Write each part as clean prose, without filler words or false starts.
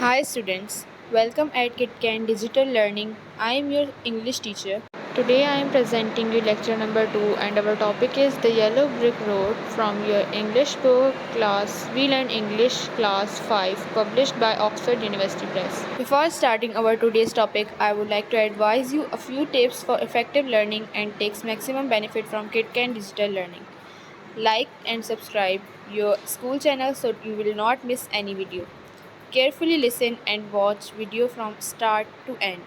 Hi students, welcome at KitCan Digital Learning. I am your English teacher. Today I am presenting you lecture number 2 and our topic is the yellow brick road from your English book class We Learn English class 5 published by Oxford University Press. Before starting our today's topic, I would like to advise you a few tips for effective learning and takes maximum benefit from KitCan Digital Learning. Like and subscribe your school channel so you will not miss any video. Carefully listen and watch video from start to end.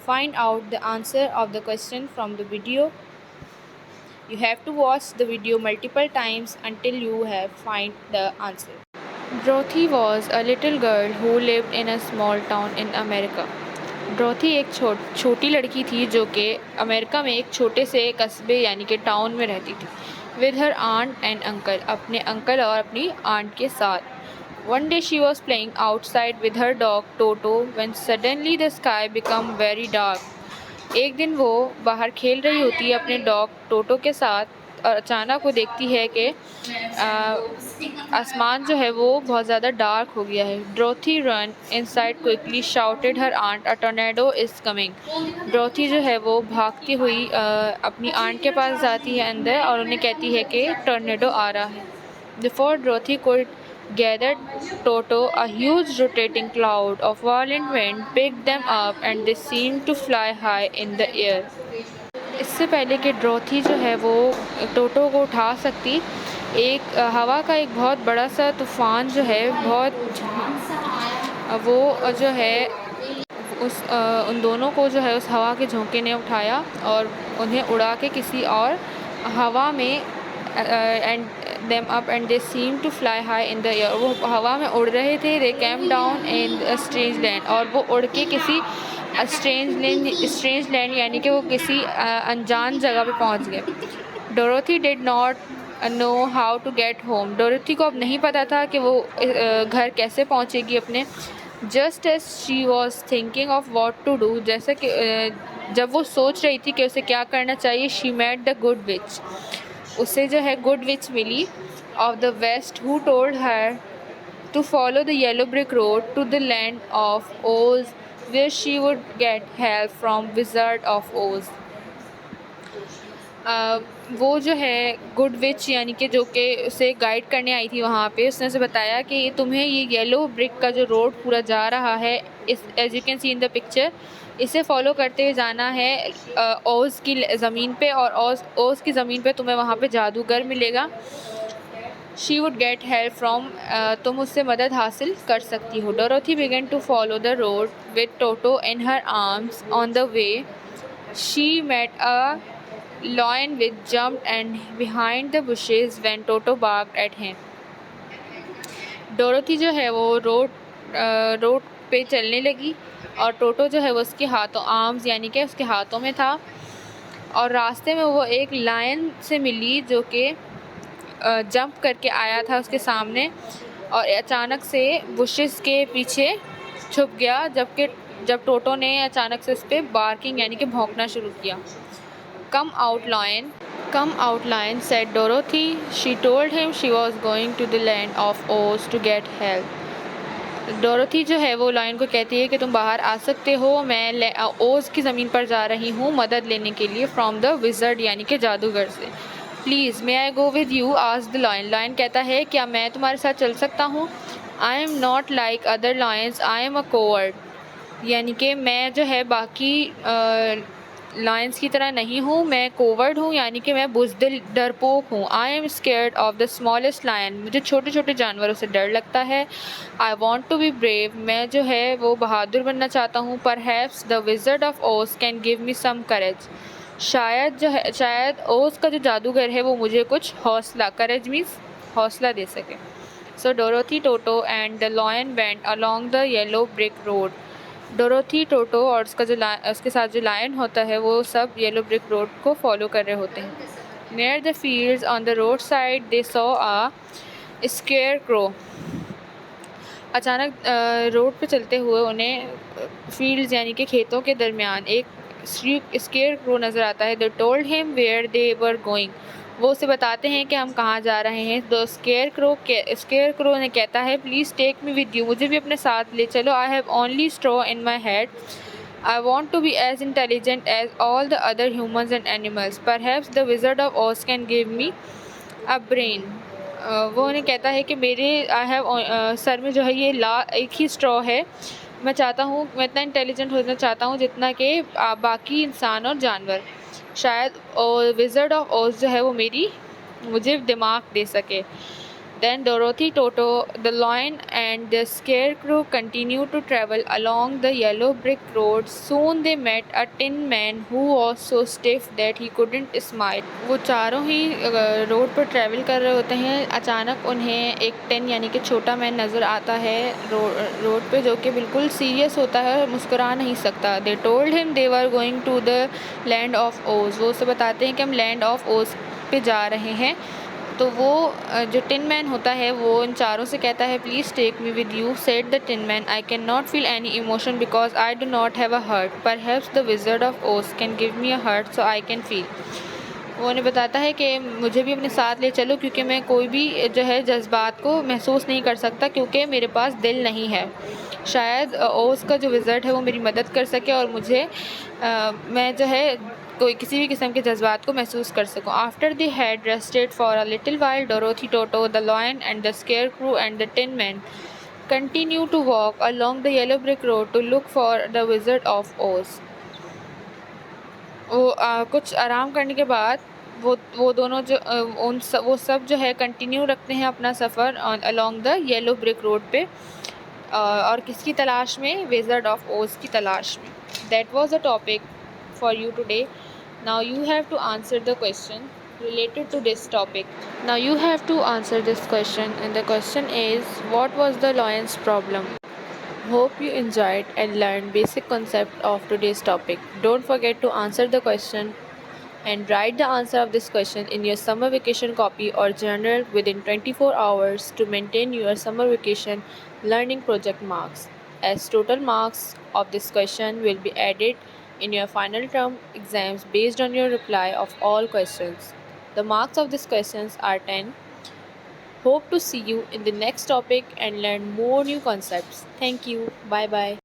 Find out the answer of the question from the video. You have to watch the video multiple times until you have find the answer. Dorothy was a little girl who lived in a small town in America. Dorothy एक छोटी लड़की थी जो कि America में एक छोटे से कस्बे यानी कि टाउन में रहती थी with her aunt and uncle, अपने अंकल और अपनी आंट के साथ. One day she was playing outside with her dog Toto when suddenly the sky became very dark. एक दिन वो बाहर खेल रही होती है अपने डॉग टोटो के साथ और अचानक वो देखती है कि आसमान जो है वो बहुत ज़्यादा डार्क हो गया है. Dorothy run inside quickly shouted her aunt a tornado is coming. Dorothy जो है वो भागती हुई अपनी आंट के पास जाती है अंदर और उन्हें कहती है कि टोर्नेडो आ रहा है. Before Dorothy could gathered Toto, a huge rotating cloud of violent wind picked them up and they seemed to fly high in the air. इससे पहले कि ड्रोथी जो है वो टोटो को उठा सकती, एक हवा का एक बहुत बड़ा सा तूफ़ान जो है वो जो है उन दोनों को जो है उस हवा के झोंके ने उठाया और उन्हें उड़ा के किसी और हवा में and them up and they seemed to fly high in the air. वो हवा में उड़ रहे थे. They came down in a strange land और वो उड़ के किसी strange land यानी कि वो किसी अनजान जगह पे पहुंच गए. Dorothy did not know how to get home. Dorothy को अब नहीं पता था कि वो घर कैसे पहुंचेगी अपने. Just as she was thinking of what to do, जैसे कि जब वो सोच रही थी कि उसे क्या करना चाहिए, she met the good witch. उसे जो है गुड विच मिली of the west who told her to follow the yellow brick road to the land of Oz where she would get help from wizard of Oz. वो जो है good विच यानी कि जो कि उसे गाइड करने आई थी वहाँ पे, उसने उसे बताया कि तुम्हें ये येलो ब्रिक का जो रोड पूरा जा रहा है, इस as you can see in the picture, इसे फॉलो करते हुए जाना है ओज़ की ज़मीन पे और ओज़ की ज़मीन पे तुम्हें वहाँ पे जादूगर मिलेगा. She would get help from, तुम उससे मदद हासिल कर सकती हो. Dorothy began to follow the road with Toto in her arms. On the way she met a lion which jumped and behind the bushes when Toto barked at him. Dorothy जो है वो रोड पे चलने लगी और टोटो जो है वो उसके हाथों आर्म्स यानी कि उसके हाथों में था और रास्ते में वो एक लायन से मिली जो कि जंप करके आया था उसके सामने और अचानक से बुशेस के पीछे छुप गया जब टोटो ने अचानक से उस पर बार्किंग यानी कि भौंकना शुरू किया. Come out, lion, said Dorothy. She told him she was going to the land of Oz to get help. Dorothy जो है वो लायन को कहती है कि तुम बाहर आ सकते हो, मैं ओज़ की ज़मीन पर जा रही हूँ मदद लेने के लिए फ्रॉम द विज़र्ड यानी कि जादूगर से. Please may I go with you asked the lion. Lion कहता है क्या मैं तुम्हारे साथ चल सकता हूँ. I am not like other lions, I am a coward. यानी कि मैं जो है बाकी लायंस की तरह नहीं हूँ, मैं कोवर्ड हूँ यानी कि मैं बुज़दिल डरपोक हूँ. I am scared of the smallest lion, मुझे छोटे छोटे जानवरों से डर लगता है. I want to be brave, मैं जो है वो बहादुर बनना चाहता हूँ. Perhaps the wizard of Oz can give me some courage, शायद ओज़ का जो जादूगर है वो मुझे कुछ हौसला, करेज मीन्स हौसला दे सके. So Dorothy, Toto and the lion went along the yellow brick road. Dorothy, Toto और उसके साथ जो लायन होता है वो सब येलो ब्रिक रोड को फॉलो कर रहे होते हैं. Near the fields on the road side they saw a scarecrow. अचानक रोड पे चलते हुए उन्हें फील्ड्स यानी कि खेतों के दरमियान एक स्केयर क्रो नज़र आता है. They told him where they were going, वो उसे बताते हैं कि हम कहाँ जा रहे हैं। द स्केयर क्रो ने कहता है please take me with you, मुझे भी अपने साथ ले चलो। I have only straw in my head, I want to be as intelligent as all the other humans and animals. Perhaps the Wizard of Oz can give me a brain. वो उन्हें कहता है कि मेरे सर में जो है ये एक ही स्ट्रॉ है। मैं चाहता हूँ, मैं इतना इंटेलिजेंट होना चाहता हूँ जितना कि बाकी इंसान और जानवर। शायद विज़र्ड ऑफ ओज जो है वो मुझे दिमाग दे सके। Then Dorothy, Toto, the lion, and the scarecrow continued to travel along the yellow brick road. Soon they met a tin man who was so stiff that he couldn't smile. वो चारों ही road पर travel कर रहे होते हैं। अचानक उन्हें एक टिन यानी कि छोटा मैन नज़र आता है रोड पे, जो कि बिल्कुल सीरियस होता है और मुस्कुरा नहीं सकता। They told him they were going to the land of Oz. वो उसे बताते हैं कि हम लैंड ऑफ ओज पे जा रहे हैं। तो वो जो टिन मैन होता है वो इन चारों से कहता है please take me with you. Said the tin man, I can not feel any emotion because I do not have a heart, perhaps the wizard of Oz can give me a heart so I can feel. वो उन्हें बताता है कि मुझे भी अपने साथ ले चलो क्योंकि मैं कोई भी जो है जज्बात को महसूस नहीं कर सकता क्योंकि मेरे पास दिल नहीं है। शायद ओज का जो विज़र्ड है वो मेरी मदद कर सके और मुझे मैं जो है कोई किसी भी किस्म के जज्बात को महसूस कर सकूं। After they had rested for a little while, Dorothy, Toto, the lion and the scarecrow and the tin man continue to walk along the yellow brick road to look for the wizard of Oz. वो कुछ आराम करने के बाद वो दोनों जो वो सब जो है कंटिन्यू रखते हैं अपना सफ़र along the yellow brick road पे, और किसकी तलाश में? विज़र्ड ऑफ ओज की तलाश में। That was the topic for you today. Now you have to answer the question related to this topic. Now you have to answer this question, and the question is, what was the lion's problem? Hope you enjoyed and learned basic concept of today's topic. Don't forget to answer the question and write the answer of this question in your summer vacation copy or journal within 24 hours to maintain your summer vacation learning project marks, as total marks of this question will be added in your final term exams based on your reply of all questions. The marks of these questions are 10. Hope to see you in the next topic and learn more new concepts. Thank you. Bye bye.